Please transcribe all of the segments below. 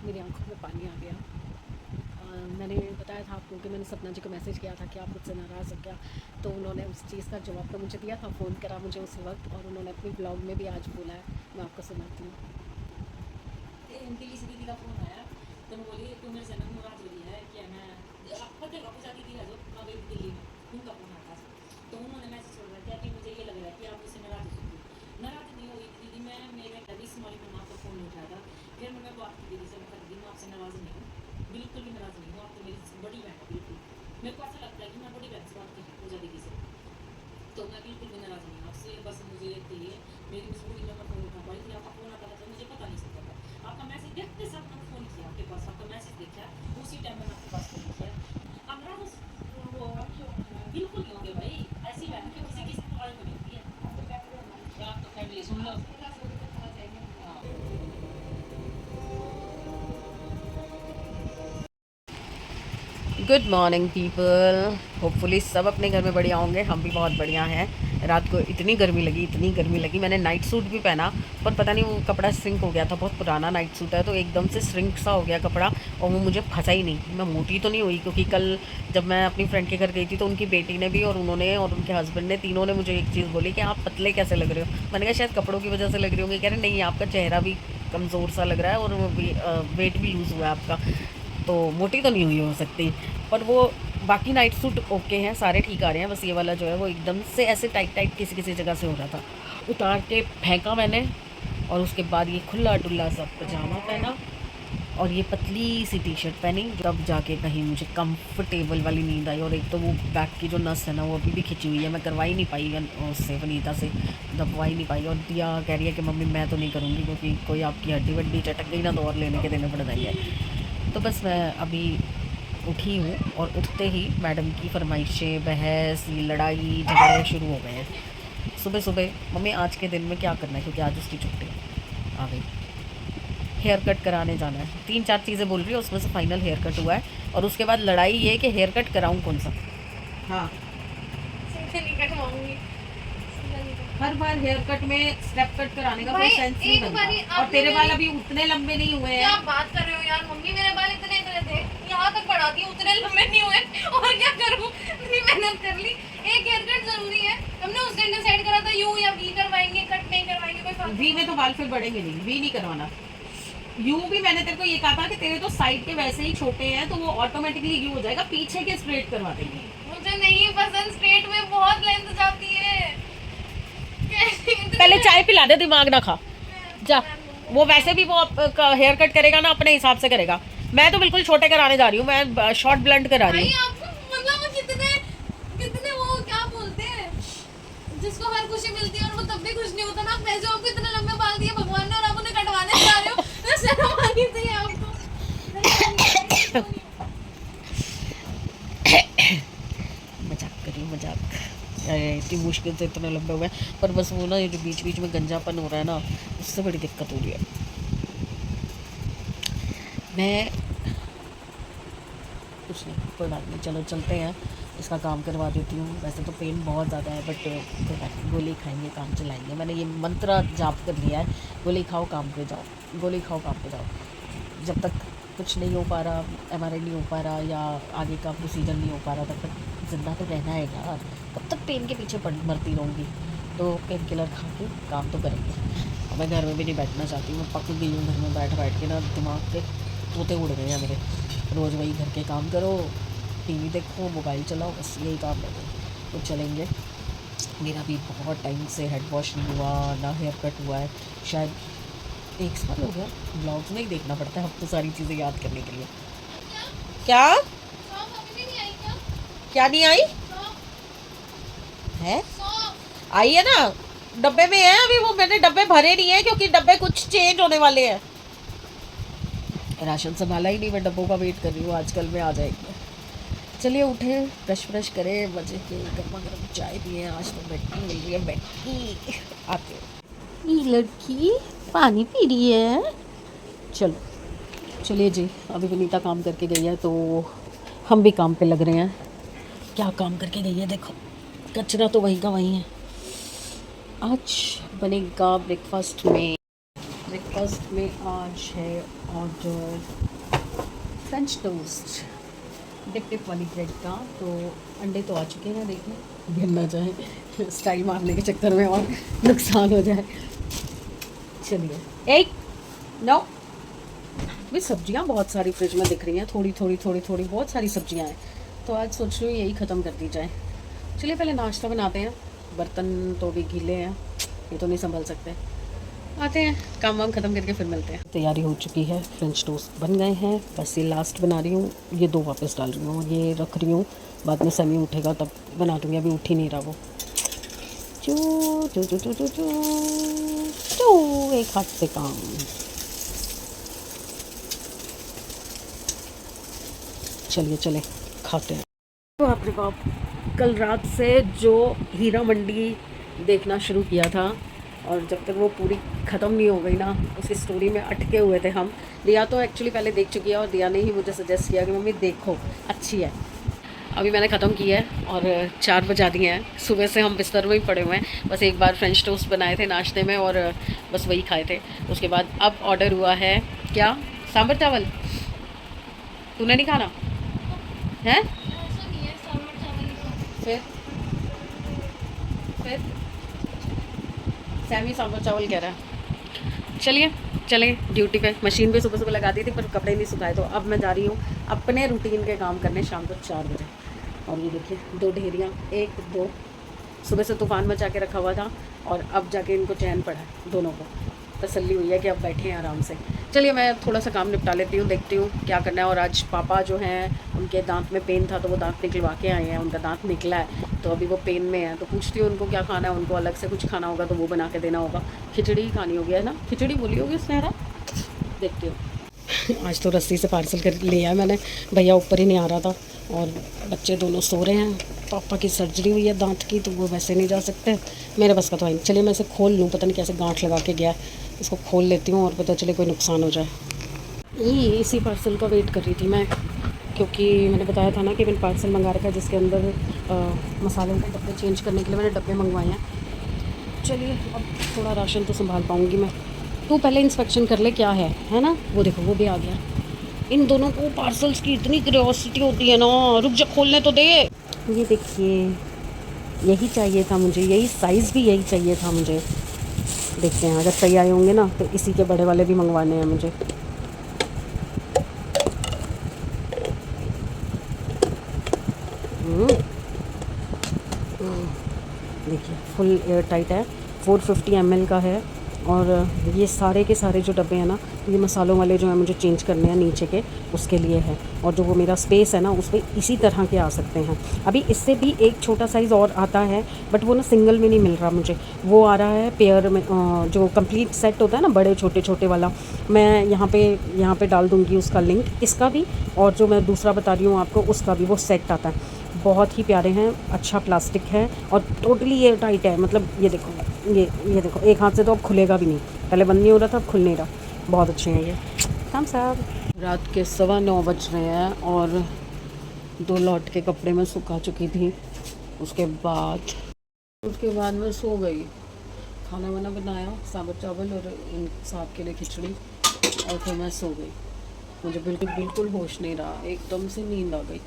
मेरी आंखों में पानी आ गया। मैंने बताया था आपको कि मैंने सपना जी को मैसेज किया था कि आप मुझसे नाराज़ हो क्या, तो उन्होंने उस चीज़ का जवाब तो मुझे दिया था, फ़ोन करा मुझे उस वक्त, और उन्होंने अपनी ब्लॉग में भी आज बोला है। मैं आपको सुनाती हूँ। उनकी किसी दीदी का फ़ोन आया तो मैं बोली तू मेरे से ना नाराज़ हो रही है कि मैं पता वापस आती थी जो आ गई थी दिल्ली में, उनका फ़ोन आता था तो उन्होंने मैसेज छोड़ रहा था कि मुझे ये लग रहा है कि आप मुझसे नाराज़ हो सकती हो। नाराज़ नहीं हुई थी दीदी, मैं मेरे कभी स्मॉली में आपका फ़ोन नहीं उठाया था। फिर मैंने बात की दीदी से, मैं दीदी मैं आपसे नाराज़ नहीं हूँ, बिल्कुल भी नाराज़ नहीं हूँ, आप तो मेरी बड़ी बहन है बिल्कुल। मेरे को ऐसा लगता है कि मैं बड़ी बहन से बात कर रही हूँ पूजा दीदी से, तो मैं बिल्कुल भी नाराज़ नहीं हूँ आपसे। बस मुझे के लिए मेरी मजबूरी में मैं फ़ोन उठा पाई थी, आपका फ़ोन आता था तो मुझे पता नहीं चलता था। आपका मैसेज देखते साथ मैंने फ़ोन किया आपके पास, आपका मैसेज देखा उसी टाइम मैंने आपके पास फ़ोन किया। आप नाराज़ वो बिल्कुल नहीं होंगे भाई, ऐसी बहन क्यों किसी किसी के बारे में नहीं होती है। आप तो फैमिली सुन लो। हाँ। गुड मॉर्निंग पीपल, होपफुली सब अपने घर में बढ़िया होंगे। हम भी बहुत बढ़िया हैं। रात को इतनी गर्मी लगी, मैंने नाइट सूट भी पहना, पर पता नहीं वो कपड़ा श्रिंक हो गया था। बहुत पुराना नाइट सूट है तो एकदम से श्रिंक सा हो गया कपड़ा, और वो मुझे फंसा ही नहीं। मैं मोटी तो नहीं हुई, क्योंकि कल जब मैं अपनी फ्रेंड के घर गई थी तो उनकी बेटी ने भी और उन्होंने और उनके हस्बैंड ने, तीनों ने मुझे एक चीज़ बोली कि आप पतले कैसे लग रहे हो। मैंने कहा शायद कपड़ों की वजह से लग रही होंगी। कह रहे नहीं, आपका चेहरा भी कमज़ोर सा लग रहा है और वेट भी लूज़ हुआ है आपका, तो मोटी तो नहीं हुई हो सकती। पर वो बाकी नाइट सूट ओके हैं, सारे ठीक आ रहे हैं। बस ये वाला जो है वो एकदम से ऐसे टाइट टाइट किसी किसी जगह से हो रहा था। उतार के फेंका मैंने, और उसके बाद ये खुला डुल्ला सा पजामा पहना और ये पतली सी टी शर्ट पहनी, तब जाके कहीं मुझे कंफर्टेबल वाली नींद आई। और एक तो वो बैक की जो नस है ना, वो अभी भी खिंची हुई है। मैं करवा ही नहीं पाई उससे, वनीता से दबवा ही नहीं पाई। और दिया कह रही है कि मम्मी मैं तो नहीं करूँगी, क्योंकि कोई आपकी हड्डी वड्डी चटक गई ना तो और लेने के देने पड़ जाएंगे। तो बस मैं अभी उठी हूँ, और उठते ही मैडम की फरमाइशें, बहस, लड़ाई झगड़े शुरू हो गए हैं। सुबह सुबह मम्मी आज के दिन में क्या करना है, क्योंकि आज उसकी छुट्टी आ गई। हेयर कट कराने जाना है, 3-4 चीज़ें बोल रही है, उसमें से फाइनल हेयर कट हुआ है। और उसके बाद लड़ाई ये कि हेयर कट कराऊँ कौन सा। हाँ, सीधे नहीं कटवाऊंगी, हर बार हेयर कट में स्टेप कट कराने का कोई भाई सेंस नहीं एक बनता। बारी और आपने तेरे बाल मेरी अभी उतने लंबे नहीं हुए क्या हैं। बात कर रहे हो यार। मम्मी मेरे बाल इतने इतने थे, यहाँ तक बढ़ा दिए, उतने लंबे नहीं हुए। और क्या करूँ, इतनी मेहनत कर ली। एक हेयर कट जरूरी है, हमने उस दिन डिसाइड करा था यू या वी करवाएंगे, कट नहीं करवाएंगे, कोई फालतू वी में तो बाल फिर बढ़ेंगे नहीं, वी नहीं करवाना। यू भी मैंने तेरे को ये कहा था कि तेरे तो साइड के वैसे ही छोटे हैं, तो वो ऑटोमेटिकली यू हो जाएगा, पीछे के स्ट्रेट करवा देंगे। मुझे नहीं पसंद, स्ट्रेट में बहुत लेंथ जाती है। पहले चाय पिला दे, दिमाग ना खा जा। वो वैसे भी वो हेयर कट करेगा ना, अपने हिसाब से करेगा। मैं तो बिल्कुल छोटे कराने जा रही हूँ, मैं शॉर्ट ब्लंट करा रही भाई हूँ। आपको मतलब वो कितने कितने वो क्या बोलते हैं, जिसको हर खुशी मिलती है और वो तब भी खुश नहीं होता ना। वैसे आपको इतने लंबे बाल दिए भगवान ने और आप उन्हें कटवाने जा रहे हो, तो शर्म आनी चाहिए आपको। मजाक करी, मजाक। इतनी मुश्किल से इतने लंबे हुए हैं, पर बस वो ना, ये जो बीच बीच में गंजापन हो रहा है ना, उससे बड़ी दिक्कत हो रही है। मैं कुछ नहीं, कोई बात नहीं, चलो चलते हैं, इसका काम करवा देती हूँ। वैसे तो पेन बहुत ज़्यादा है, बट कोई बात नहीं, गोली खाएंगे, काम चलाएंगे। मैंने ये मंत्र जाप कर लिया है, गोली खाओ काम पे जाओ, गोली खाओ काम पे जाओ। जब तक कुछ नहीं हो पा रहा, एमआरआई नहीं हो पा रहा, या आगे का प्रोसीजर नहीं हो पा रहा, तब तक ज़िंदा तो रहना है यार। कब तक पेन के पीछे मरती रहूँगी। तो पेन किलर खा के काम तो करेंगे। अब मैं घर में भी नहीं बैठना चाहती हूँ, मैं पक गई हूँ घर में बैठ बैठ के ना, दिमाग के तोते उड़ गए हैं मेरे। रोज़ वही घर के काम करो, टीवी देखो, मोबाइल चलाओ, बस यही काम है। तो चलेंगे। मेरा भी बहुत टाइम से हेड वॉश नहीं हुआ, ना हेयर कट हुआ है, शायद 1 साल हो गया। ब्लॉग्स में ही देखना पड़ता है अब तो सारी चीज़ें याद करने के लिए। क्या सॉन्ग अभी भी नहीं आई क्या? क्या नहीं आई है? आई है ना, डब्बे में है अभी। वो मैंने डब्बे भरे नहीं है, क्योंकि डब्बे कुछ चेंज होने वाले हैं। राशन संभाला ही नहीं, मैं डब्बों का वेट कर रही हूँ, आजकल में आ जाएंगे। चलिए उठे, ब्रश ब्रश करें, मजे के गर्मा गर्म चाय पिए। आज तो बैठी मिल रही है, बैठी आते हो। ये लड़की पानी पी रही है। चलो चलिए जी, अभी विनीता काम करके गई है, तो हम भी काम पे लग रहे हैं। क्या काम करके गई है देखो, कचरा तो वहीं का वहीं है। आज बनेगा ब्रेकफास्ट में आज है और जो फ्रेंच टोस्ट डिप डिप वाली ब्रेड का। तो अंडे तो आ चुके हैं, देखिए गिर ना जाए स्टाइल मारने के चक्कर में और नुकसान हो जाए। चलिए एक नो भी सब्जियां बहुत सारी फ्रिज में दिख रही हैं, थोड़ी थोड़ी थोड़ी थोड़ी बहुत सारी सब्जियां हैं, तो आज सोच रही हूँ यही ख़त्म कर दी जाए। चलिए पहले नाश्ता बनाते हैं, बर्तन तो भी गीले हैं, ये तो नहीं संभल सकते। आते हैं, काम वाम ख़त्म करके फिर मिलते हैं। तैयारी हो चुकी है, फ्रेंच टोस्ट बन गए हैं, बस ये लास्ट बना रही हूँ, ये 2 वापस डाल रही हूँ, ये रख रही हूँ, बाद में समी उठेगा तब बना दूँगी, अभी उठ ही नहीं रहा वो। चू चू चू चू चू चू चू, एक हाथ से काम। चलिए चले खाते हैं। बाप रे बाप, कल रात से जो हीरा मंडी देखना शुरू किया था और जब तक वो पूरी ख़त्म नहीं हो गई ना, उसी स्टोरी में अटके हुए थे हम। दिया तो एक्चुअली पहले देख चुकी है और दिया ने ही मुझे सजेस्ट किया कि मम्मी देखो अच्छी है। अभी मैंने ख़त्म किया है और 4 बजा दिए हैं। सुबह से हम बिस्तर में ही पड़े हुए हैं, बस एक बार फ्रेंच टोस्ट बनाए थे नाश्ते में और बस वही खाए थे। उसके बाद अब ऑर्डर हुआ है क्या, सांभर चावल। तूने नहीं खाना है? ऐसा नहीं है, सांभर चावल ही खाओ। फिर सैमी सांभर चावल कह रहा है। चलिए चले ड्यूटी पे। मशीन भी सुबह सुबह लगा दी थी पर कपड़े नहीं सुखाए, तो अब मैं जा रही हूँ अपने रूटीन के काम करने शाम को 4 बजे। और ये देखिए 2 ढेरियाँ, 1 2 सुबह से तूफ़ान मचा के रखा हुआ था और अब जाके इनको चैन पड़ा है, दोनों को तसल्ली हुई है कि अब बैठे हैं आराम से। चलिए मैं थोड़ा सा काम निपटा लेती हूँ, देखती हूँ क्या करना है। और आज पापा जो हैं उनके दांत में पेन था, तो वो दांत निकलवा के आए हैं, उनका दांत निकला है, तो अभी वो पेन में है। तो पूछती हूँ उनको क्या खाना है, उनको अलग से कुछ खाना होगा तो वो बना के देना होगा। खिचड़ी ही खानी होगी, है ना? खिचड़ी बोली होगी सुनहरा, देखती हूँ। आज तो रस्सी से पार्सल कर लिया है मैंने, भैया ऊपर ही नहीं आ रहा था और बच्चे दोनों सो रहे हैं। पापा की सर्जरी हुई है दांत की, तो वो वैसे नहीं जा सकते, मेरे बस का तो है। चलिए मैं इसे खोल लूँ, पता नहीं कैसे गांठ लगा के गया है, इसको खोल लेती हूँ और पता चले कोई नुकसान हो जाए। ये इसी पार्सल का वेट कर रही थी मैं, क्योंकि मैंने बताया था ना कि मैंने पार्सल मंगा रखा है जिसके अंदर मसालों के डब्बे चेंज करने के लिए मैंने डब्बे मंगवाए हैं। चलिए अब थोड़ा राशन तो संभाल पाऊँगी मैं। तू पहले इंस्पेक्शन कर ले क्या है ना? वो देखो वो भी आ गया। इन दोनों को पार्सल्स की इतनी क्यूरियोसिटी होती है ना, रुक जा खोलने तो दे। ये देखिए यही चाहिए था मुझे, यही साइज़ भी यही चाहिए था मुझे। देखते हैं अगर सही आए होंगे ना, तो इसी के बड़े वाले भी मंगवाने हैं मुझे। देखिए फुल एयर टाइट है, 450 ml का है। और ये सारे के सारे जो डब्बे हैं ना, ये मसालों वाले जो हैं मुझे चेंज करने हैं नीचे के, उसके लिए है। और जो वो मेरा स्पेस है ना, उस पर इसी तरह के आ सकते हैं। अभी इससे भी एक छोटा साइज़ और आता है, बट वो ना सिंगल में नहीं मिल रहा मुझे, वो आ रहा है पेयर में। जो कंप्लीट सेट होता है ना, बड़े छोटे छोटे वाला, मैं यहाँ पे डाल दूँगी उसका लिंक, इसका भी और जो मैं दूसरा बता रही हूँ आपको उसका भी, वो सेट आता है। बहुत ही प्यारे हैं, अच्छा प्लास्टिक है और टोटली एयर टाइट है। मतलब ये देखो, ये देखो, एक हाथ से तो अब खुलेगा भी नहीं, पहले बंद नहीं हो रहा था, अब खुल नहीं रहा। बहुत अच्छे हैं ये। Thumbs up. रात के 9:15 बज रहे हैं और 2 लॉट के कपड़े मैं सुखा चुकी थी। उसके बाद मैं सो गई। खाना वाना बनाया, सांभर चावल और इन साहब के लिए खिचड़ी, और फिर मैं सो गई। मुझे बिल्कुल होश नहीं रहा, एकदम से नींद आ गई।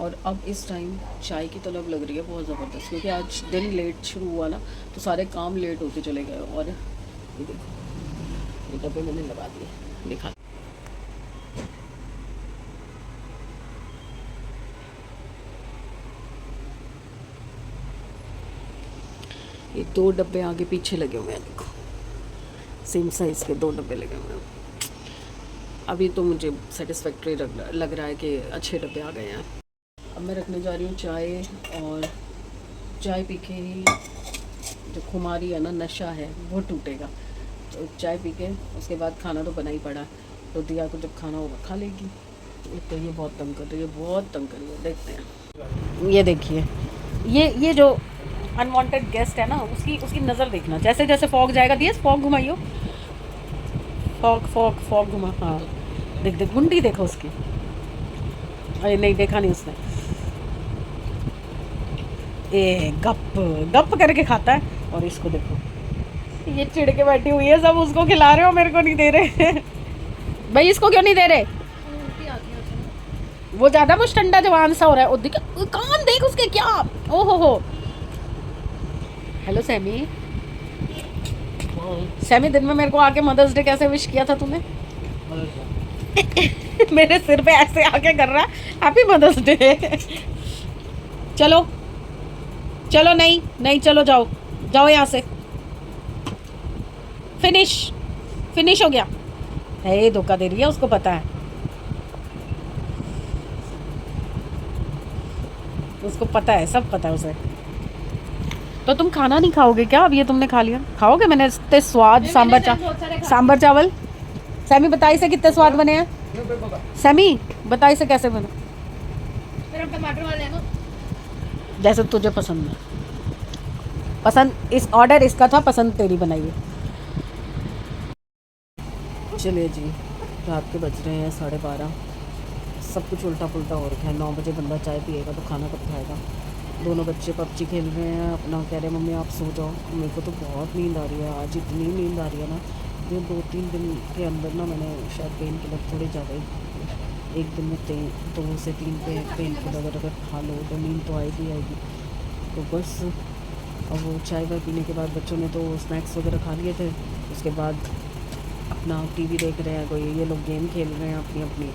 और अब इस टाइम चाय की तलब लग रही है बहुत ज़बरदस्त, क्योंकि आज दिन लेट शुरू हुआ ना, तो सारे काम लेट होते चले गए। और ये देखो, ये डब्बे मैंने लगा दिए, दिखा। ये 2 डब्बे आगे पीछे लगे हुए हैं, देखो सेम साइज़ के 2 डब्बे लगे हुए हैं। अभी तो मुझे सेटिस्फैक्ट्री लग रहा है कि अच्छे डब्बे आ गए हैं। अब मैं रखने जा रही हूँ चाय, और चाय पी के ही जो खुमारी है ना, नशा है, वो टूटेगा। तो चाय पी के उसके बाद खाना तो बना ही पड़ा, तो दिया को जब खाना होगा खा लेगी। तो ये बहुत तंग कर रही है, बहुत तंग कर रही है। देखते हैं, ये देखिए, ये जो अनवांटेड गेस्ट है ना, उसकी नज़र देखना, जैसे जैसे फॉग जाएगा, दिया फॉग घुमाइयो, फॉग घुमा। हाँ देख गुंडी देखो उसकी। अरे नहीं, देखा नहीं उसने। गप करके खाता है। और इसको देखो, ये चिढ़ के बैठी हुई है, सब उसको खिला रहे हो, मेरे को नहीं दे रहे। भाई इसको क्यों नहीं दे रहे? उल्टी आती है उसे। वो ज्यादा मुश्तंडा जवान सा हो रहा है। कान देख उसके क्या। ओहो हो। Hello Sami. सैमी दिन में मेरे को आके मदर्स डे कैसे विश किया था तूने? मेरे सिर पे ऐसे आके कर रहा हैप्पी मदर्स डे। चलो चलो, नहीं नहीं, चलो जाओ जाओ यहाँ से। फिनिश हो गया है। ये धोखा दे रही है, उसको पता है, उसको पता है, सब पता है उसे। तो तुम खाना नहीं खाओगे क्या? अब ये तुमने खा लिया, खाओगे? मैंने इतने स्वाद सांबर चावल। सैमी बता इसे कितने स्वाद बने हैं। सैमी बता इसे कैसे बने। फिर हम टमाटर वाले हैं ना। जैसे तुझे पसंद है। पसंद इस ऑर्डर इसका था, पसंद तेरी बनाई है। चलिए जी, रात के बज रहे हैं 12:30। सब कुछ उल्टा पुल्टा हो रखा है। 9 बजे बंदा चाय पिएगा तो खाना कब खाएगा? दोनों बच्चे पबजी खेल रहे हैं अपना, कह रहे हैं मम्मी आप सो जाओ। मेरे को तो बहुत नींद आ रही है आज, इतनी नींद आ रही है ना। ये 2-3 दिन के अंदर ना मैंने शायद पेन किलर थोड़े ज़्यादा ही, एक दिन में 2 से 3 पेन किलर अगर खा लो तो नींद तो आएगी। तो बस अब वो चाय वाय पीने के बाद बच्चों ने तो स्नैक्स वगैरह खा लिए थे। उसके बाद अपना टीवी देख रहे हैं, कोई ये लोग गेम खेल रहे हैं अपनी।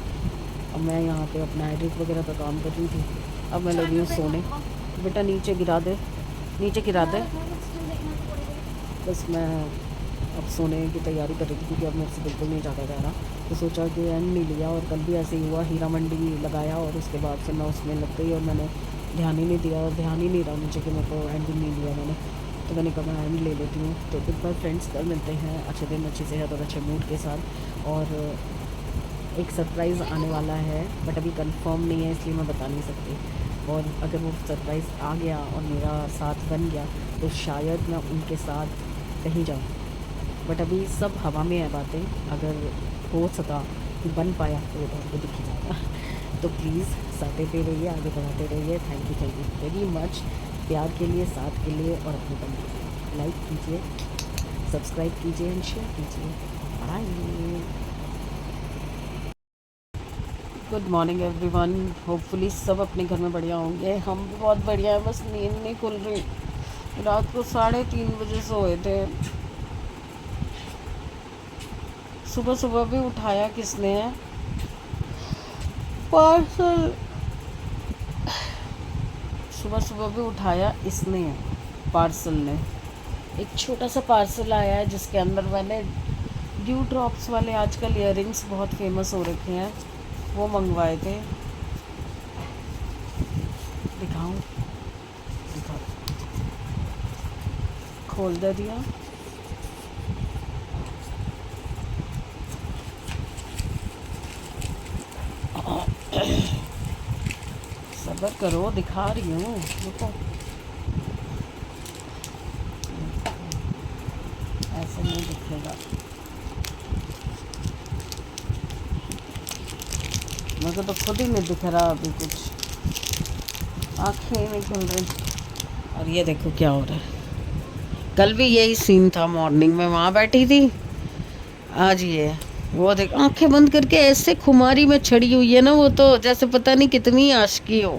अब मैं यहाँ पे अपना एडिट वगैरह का काम कर रही थी। अब मैं लगी हूँ सोने। बेटा नीचे गिरा दे। बस मैं अब सोने की तैयारी कर रही थी क्योंकि अब मेरे से बिल्कुल नहीं जागा जा रहा। तो सोचा कि एंड नहीं लिया, और कल भी ऐसे ही हुआ, हीरा मंडी लगाया और उसके बाद फिर मैं उसमें लग गई और मैंने ध्यान ही नहीं दिया, और ध्यान ही नहीं रहा मुझे कि मेरे को एंड ही नहीं लिया मैंने। तो मैंने कहा मैं एंड ले लेती हूँ। तो गुड बाय फ्रेंड्स, कल मिलते हैं अच्छे दिन, अच्छी सेहत और अच्छे मूड के साथ। और एक सरप्राइज़ आने वाला है, बट अभी कंफर्म नहीं है इसलिए मैं बता नहीं सकती। और अगर वो सरप्राइज़ आ गया और मेरा साथ बन गया तो शायद मैं उनके साथ कहीं जाऊँ, बट अभी सब हवा में है बातें। अगर हो सका कि बन पाया तो वो तो आपको दिख ही जाएगा। तो प्लीज़ साथ पे रहिए, आगे बढ़ाते रहिए। थैंक यू वेरी मच प्यार के लिए, साथ के लिए और अपने बन के लिए। लाइक कीजिए, सब्सक्राइब कीजिए एंड शेयर कीजिए। Bye. Good morning everyone. Hopefully सब अपने घर में बढ़िया होंगे। हम भी बहुत बढ़िया हैं, बस नींद नहीं खुल रही। रात को 3:30 बजे सोए थे। सुबह भी उठाया किसने है? पार्सल। सुबह भी उठाया इसने है, पार्सल ने। एक छोटा सा पार्सल आया है जिसके अंदर मैंने ड्यू ड्रॉप्स वाले आजकल इयररिंग्स बहुत फेमस हो रखे हैं, वो मंगवाए थे। दिखाऊं? दिखा। खोल दे दिया। सब्र करो, दिखा रही हूँ, रुको। ऐसे नहीं दिखेगा, मुझे तो खुद ही नहीं दिख रहा अभी कुछ, आँखें नहीं खुल रही। और ये देखो क्या हो रहा है। कल भी यही सीन था, मॉर्निंग में वहाँ बैठी थी, आज ये वो देख आंखें बंद करके ऐसे खुमारी में छड़ी हुई है ना, वो तो जैसे पता नहीं कितनी आशिकी हो।